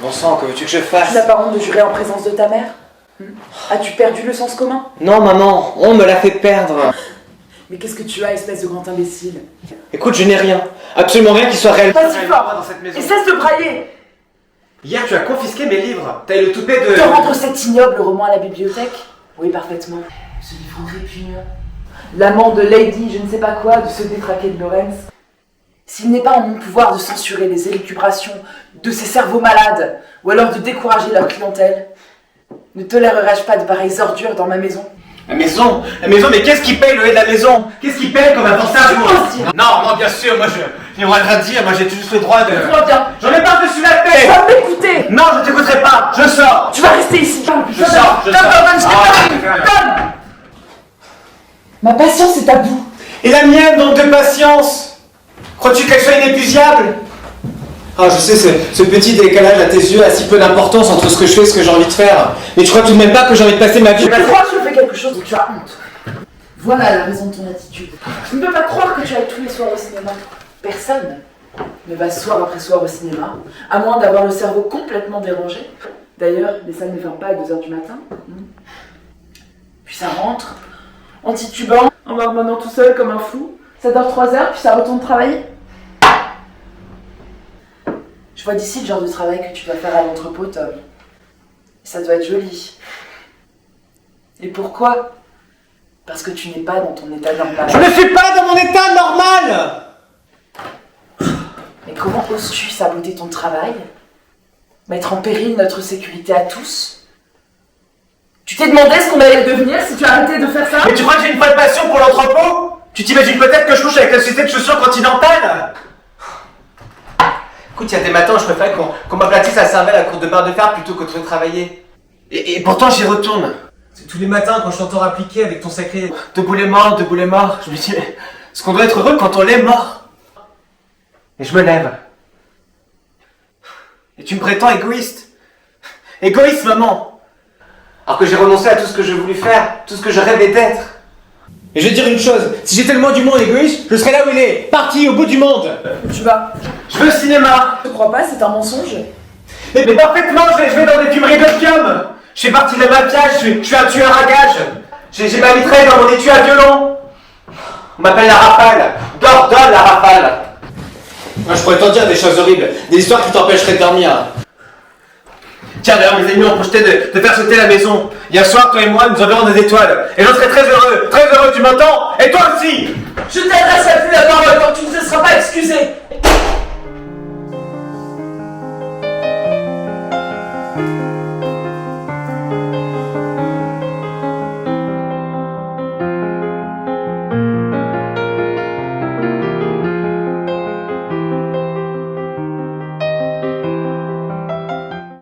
Bon sang, que veux-tu que je Tu fasse? n'as pas honte de jurer en présence de ta mère? As-tu perdu le sens commun? Non, maman, on me l'a fait perdre. Mais qu'est-ce que tu as, espèce de grand imbécile? Écoute, je n'ai rien. Absolument rien qui soit réel. Pas si fort dans cette maison. Et cesse de brailler! Hier, tu as confisqué mes livres. T'as eu le toupet de... Te rendre cet ignoble roman à la bibliothèque? Oui, parfaitement. Ce livre répugnant. L'amant de Lady, je ne sais pas quoi, de se détraquer de Lawrence. S'il n'est pas en mon pouvoir de censurer les élucubrations de ces cerveaux malades, ou alors de décourager leur clientèle, ne tolérerai-je pas de pareilles ordures dans ma maison? La maison, mais qu'est-ce qui paye le lait de la maison? Qu'est-ce qui paye comme avantage? Non, bien sûr, moi j'ai le droit de rien dire, moi j'ai juste le droit de... Écoute-moi bien. J'en ai pas dessus la Tu tête. vas m'écouter! Non, je t'écouterai pas, je sors. Tu vas rester ici! Je sors. Donne! Ma patience est à bout! Et la mienne, donc de patience. Crois-tu qu'elle soit inépuisable? Ah, je sais, ce petit décalage à tes yeux a si peu d'importance entre ce que je fais et ce que j'ai envie de faire. Mais tu crois tout de même pas que j'ai envie de passer ma vie... Je crois que je fais quelque chose dont tu as honte. Voilà la raison de ton attitude. Tu ne peux pas croire que tu ailles tous les soirs au cinéma. Personne ne va soir après soir au cinéma, à moins d'avoir le cerveau complètement dérangé. D'ailleurs, les salles ne ferment pas à 2h du matin. Puis ça rentre, en titubant, en marmonnant tout seul comme un fou. Ça dort 3 heures, puis ça retourne travailler. Je vois d'ici le genre de travail que tu vas faire à l'entrepôt, Tom. Ça doit être joli. Et pourquoi? Parce que tu n'es pas dans ton état normal. Je ne suis pas dans mon état normal. Mais comment oses-tu saboter ton travail? Mettre en péril notre sécurité à tous? Tu t'es demandé ce qu'on allait devenir si tu arrêtais de faire ça? Mais tu crois que j'ai une folle passion pour l'entrepôt? Tu t'imagines peut-être que je couche avec la société de chaussures continentale? Écoute, il y a des matins où je préférais qu'on m'aplatisse la cervelle à court de barre de fer plutôt que de travailler. Et pourtant j'y retourne. C'est tous les matins quand je t'entends rappliquer avec ton sacré debout les morts, je me dis, mais est-ce qu'on doit être heureux quand on l'est mort? Et je me lève. Et tu me prétends égoïste. Égoïste, maman. Alors que j'ai renoncé à tout ce que je voulais faire, tout ce que je rêvais d'être. Et je vais te dire une chose, si j'étais le moins du monde égoïste, je serais là où il est, parti au bout du monde. Où tu vas? Je veux au cinéma. Je crois pas, c'est un mensonge. Mais parfaitement, je vais dans des fumeries d'opium. Je fais partie de la mafia, je suis un tueur à gages. J'ai ma mitraille dans mon étui à violon. On m'appelle la rafale. Gordon la rafale. Moi, je pourrais t'en dire des choses horribles, des histoires qui t'empêcheraient de dormir. Tiens, d'ailleurs, mes amis ont projeté de faire sauter la maison. Hier soir, toi et moi, nous enverrons des étoiles. Et j'en serai très heureux, tu m'entends? Et toi aussi! Je t'adresserai plus la parole quand tu ne te seras pas excusé.